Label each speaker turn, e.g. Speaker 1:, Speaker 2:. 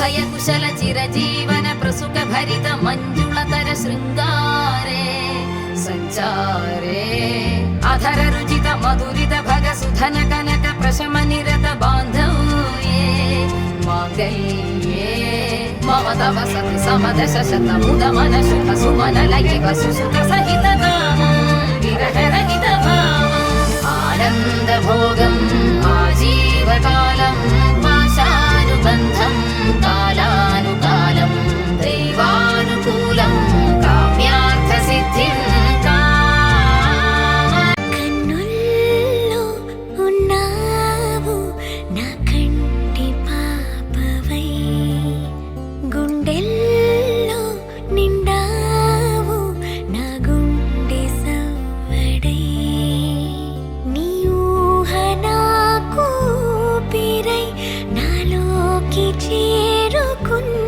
Speaker 1: అభయ కుశల చిరజీవన ప్రసుక భరిత మంజుళతర శృంగారే సంచారే అధర రుచిత మధురిత భగ సుధన కనక ప్రశమ నిరత బాంధవ్యే మాంగళ్యే మమ తవ సతి సమదశ శతముద మన శుభ సుమన లయక సుసుత సహిత కామం విరహరహిత భావం ఆనంద భోగం ఆజీవకాలం పాశానుబంధం కాలానుకాలం దైవానుకూలం కామ్యార్థ సిద్ధిం
Speaker 2: కన్నుల్లో ఉన్నావు నా కంటి పాపవై గుండెల్లో నిండావు నా గుండె సవ్వడై నీ ఊహ నాకు పిరై నాలోకి చేరుకున్న